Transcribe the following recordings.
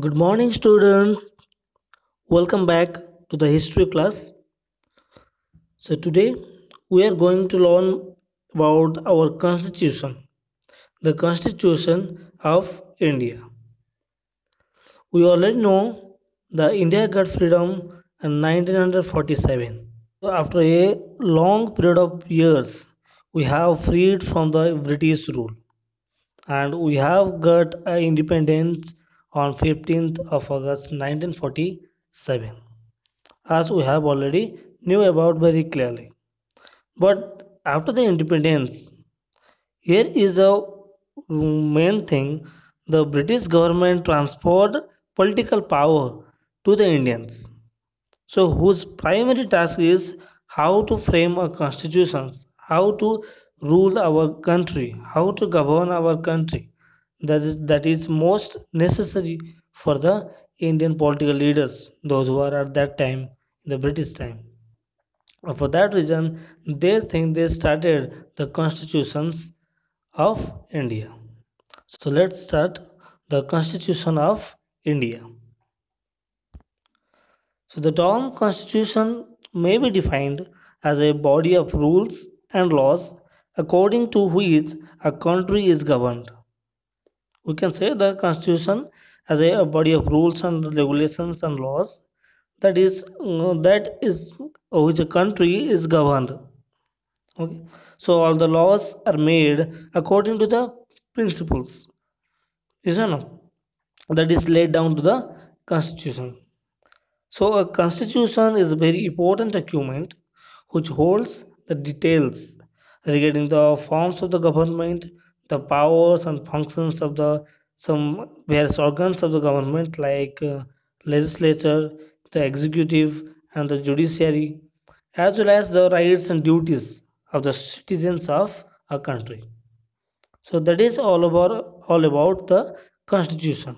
Good morning, students. Welcome back to the history class. So, today we are going to learn about our constitution, the constitution of India. We already know that India got freedom in 1947. So, after a long period of years, we have freed from the British rule and we have got independence on 15th of August 1947, as we have already knew about very clearly. But after the independence, here is the main thing: the British government transferred political power to the Indians. So, whose primary task is how to frame our constitutions, how to rule our country, how to govern our country. That is most necessary for the Indian political leaders, those who are at that time, the British time. For that reason, they think they started the constitutions of India. So let's start the Constitution of India. So the term constitution may be defined as a body of rules and laws according to which a country is governed. We can say the constitution as a body of rules and regulations and laws that is which a country is governed. Okay, so all the laws are made according to the principles, is it not? That is laid down to the constitution. So a constitution is a very important document which holds the details regarding the forms of the government, the powers and functions of the some various organs of the government like legislature, the executive and the judiciary, as well as the rights and duties of the citizens of a country. So that is all about the constitution.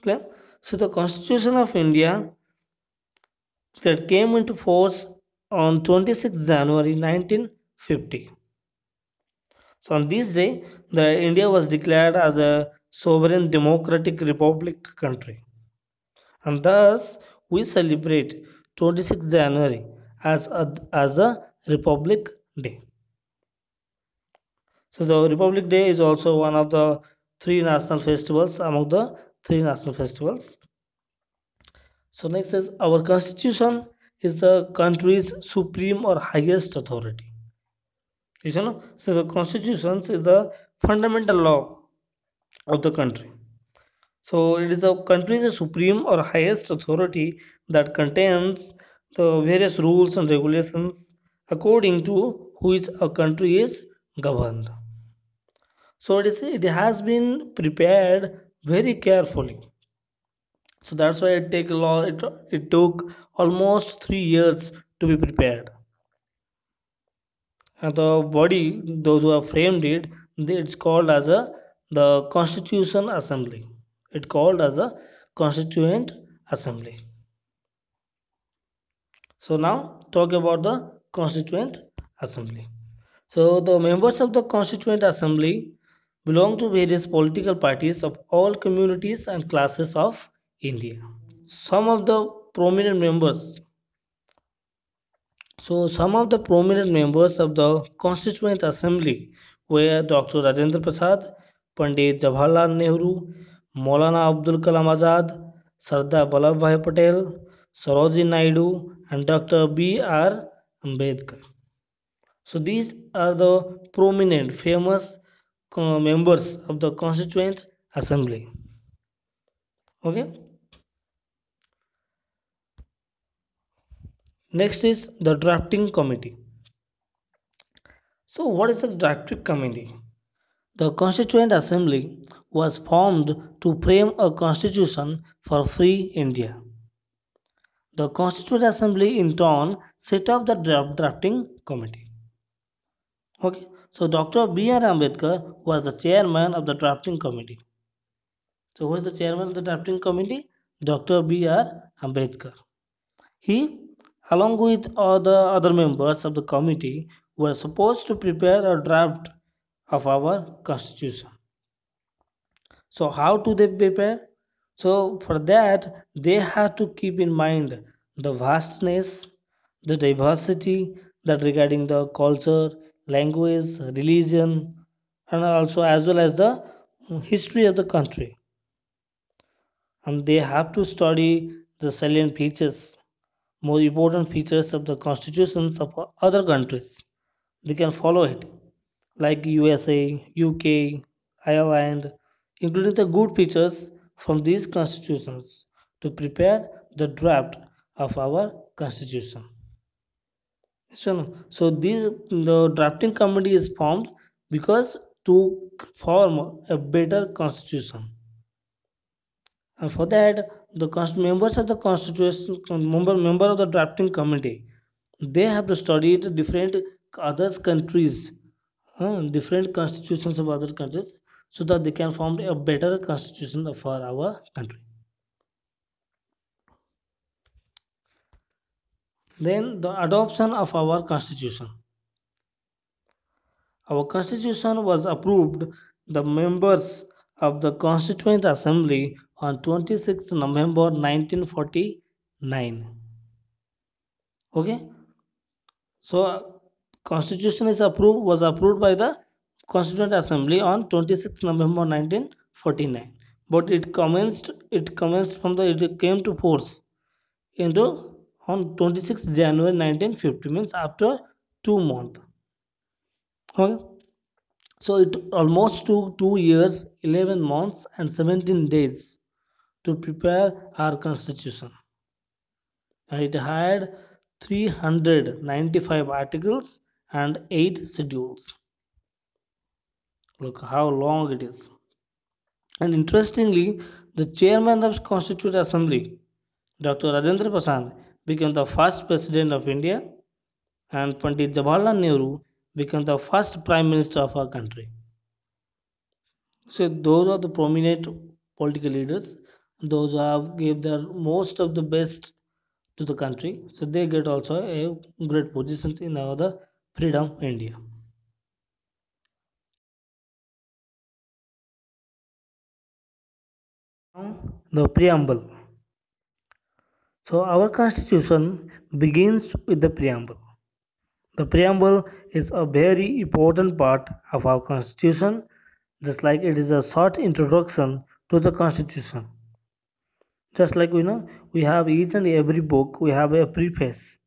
Clear? So the Constitution of India that came into force on 26 January 1950. So on this day, the India was declared as a sovereign democratic republic country, and thus we celebrate 26 January as a Republic Day. So the Republic Day is also one of the three national festivals among the three national festivals. So next is our constitution is the country's supreme or highest authority. You know, so the constitution is the fundamental law of the country. So it is the country's supreme or highest authority that contains the various rules and regulations according to which a country is governed. So it has been prepared very carefully. So that's why it took almost 3 years to be prepared. And the body, those who have framed it, it's called as the Constitution Assembly. It's called as the Constituent Assembly. So now talk about the Constituent Assembly. So the members of the Constituent Assembly belong to various political parties of all communities and classes of India. Some of the prominent members some of the prominent members of the Constituent Assembly were Dr. Rajendra Prasad, Pandit Jawaharlal Nehru, Maulana Abdul Kalam Azad, Sardar Vallabhbhai Patel, Sarojini Naidu, and Dr. B.R. Ambedkar. So these are the prominent, famous members of the Constituent Assembly. Okay. Next is the drafting committee. So what is the drafting committee? The Constituent Assembly was formed to frame a constitution for free India. The Constituent Assembly in turn set up the drafting committee. Okay, so Dr. B.R. Ambedkar was the chairman of the drafting committee. So who is the chairman of the drafting committee? Dr. B.R. Ambedkar. He, along with all the other members of the committee, were supposed to prepare a draft of our constitution. So how do they prepare? So for that, they have to keep in mind the vastness, the diversity that regarding the culture, language, religion, and also as well as the history of the country. And they have to study the salient features, more important features of the constitutions of other countries. They can follow it, like USA, UK, Ireland, including the good features from these constitutions to prepare the draft of our constitution. So the drafting committee is formed because to form a better constitution. And for that, the members of the constitution, member of the drafting committee, they have to study different other countries, different constitutions of other countries, so that they can form a better constitution for our country. Then the adoption of our constitution. Our constitution was approved the members of the Constituent Assembly on 26 November 1949. Okay, so constitution is approved was approved by the Constituent Assembly on 26 November 1949, but it commenced from the it came to force into on 26 January 1950, means after 2 months. Okay, so it almost took 2 years, 11 months, and 17 days to prepare our constitution. And it had 395 articles and 8 schedules. Look how long it is. And interestingly, the chairman of Constituent Assembly, Dr. Rajendra Prasad, became the first president of India, and Pandit Jawaharlal Nehru became the first prime minister of our country. So those are the prominent political leaders. Those who have gave their most of the best to the country. So they get also a great position in our the freedom India. Now the preamble. So our constitution begins with the preamble. The preamble is a very important part of our constitution, just like it is a short introduction to the constitution. Just like we have each and every book, we have a preface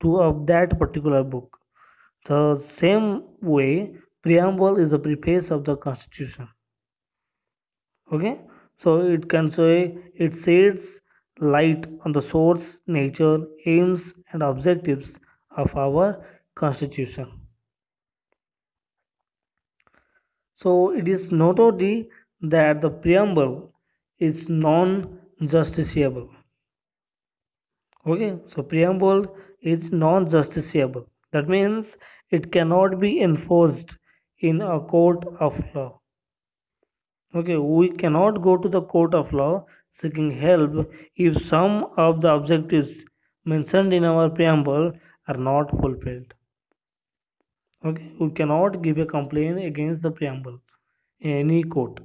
to of that particular book. The same way, preamble is the preface of the constitution. Okay, so it can say it sheds light on the source, nature, aims, and objectives of our constitution. So it is noteworthy that the preamble is non-justiciable. Okay, so preamble is non-justiciable. That means it cannot be enforced in a court of law. Okay, we cannot go to the court of law seeking help if some of the objectives mentioned in our preamble are not fulfilled. Okay, we cannot give a complaint against the preamble in any court.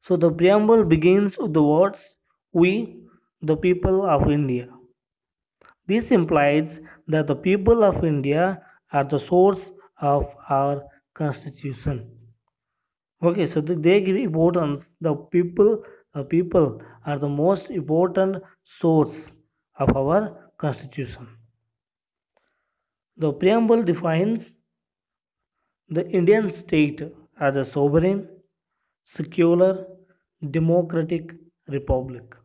So the preamble begins with the words "We, the people of India." This implies that the people of India are the source of our constitution. Okay, so they give importance. The people are the most important source of our constitution. The preamble defines the Indian state as a sovereign, secular, democratic republic.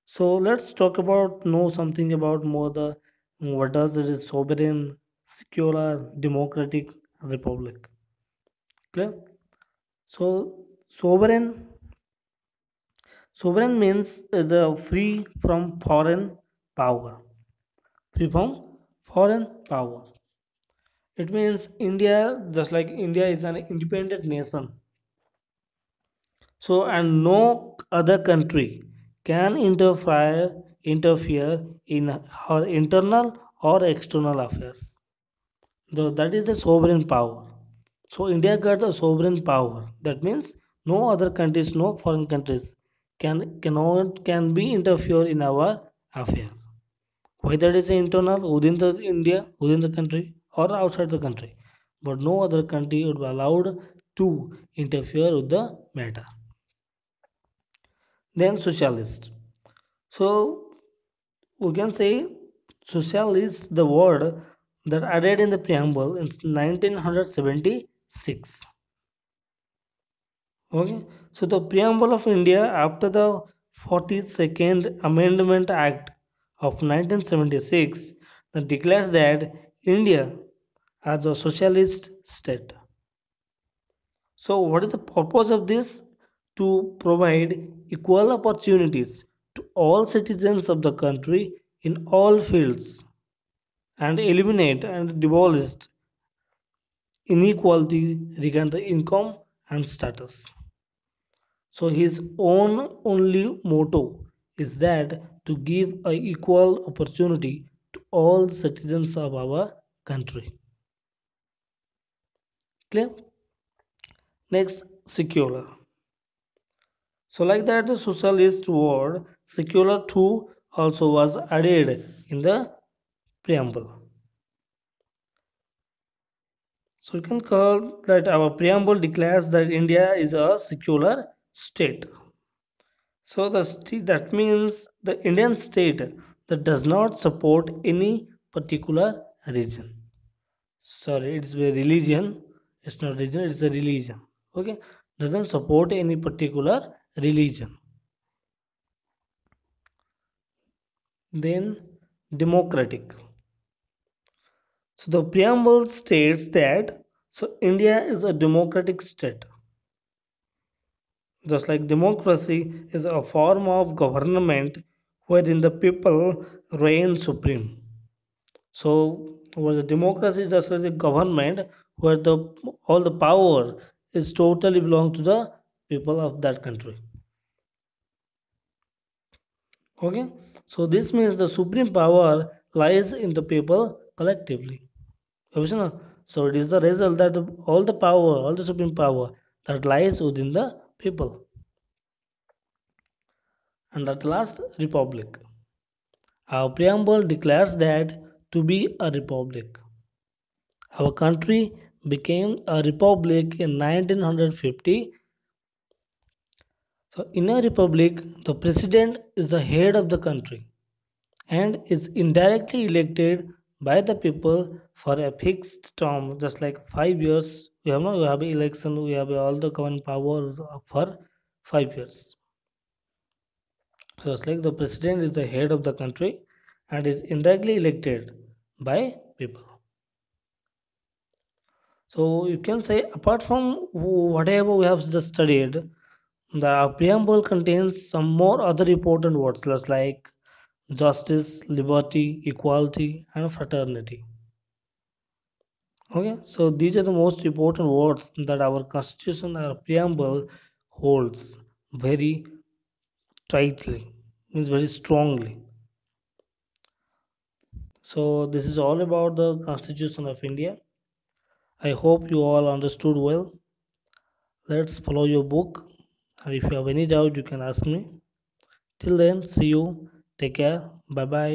So let's talk about know something about more the what does it is sovereign, secular, democratic republic. Clear? So sovereign means the free from foreign power. Free from foreign power. It means India, just like India is an independent nation. So and no other country can interfere in her internal or external affairs. That is the sovereign power. So India got the sovereign power. That means no other countries, no foreign countries can be interfere in our affair. Whether it is internal within the India, within the country, or outside the country. But no other country would be allowed to interfere with the matter. Then socialist. So we can say socialist the word that added in the preamble in 1976. Okay, so the preamble of India after the 42nd Amendment Act of 1976 that declares that India as a socialist state. So, what is the purpose of this? To provide equal opportunities to all citizens of the country in all fields and eliminate and abolish inequality regarding the income and status. So his own only motto is that to give a equal opportunity to all citizens of our country. Clear? Next, secular. So like that the socialist word secular too also was added in the preamble. So you can call that our preamble declares that India is a secular state. So that means the Indian state that does not support any particular religion. Sorry, it's a religion. It's not religion. It's a religion. Okay, doesn't support any particular religion. Then democratic. So the preamble states that so India is a democratic state. Just like democracy is a form of government wherein the people reign supreme. So where the democracy is just like a government where the all the power is totally belong to the people of that country. Okay. So this means the supreme power lies in the people collectively. Abhishek, so it is the result that all the power, all the supreme power that lies within the people. And at last, republic. Our preamble declares that to be a republic. Our country became a republic in 1950. So, in a republic, the president is the head of the country and is indirectly elected by the people for a fixed term, just like 5 years. We have election, we have all the government powers for 5 years. So, it's like the president is the head of the country and is indirectly elected by people. So you can say apart from whatever we have just studied, the preamble contains some more other important words just like justice, liberty, equality, and fraternity. Okay, so these are the most important words that our constitution, our preamble holds very tightly, means very strongly. So this is all about the Constitution of India. I hope you all understood well. Let's follow your book. And if you have any doubt, you can ask me. Till then, see you. Take care. Bye bye.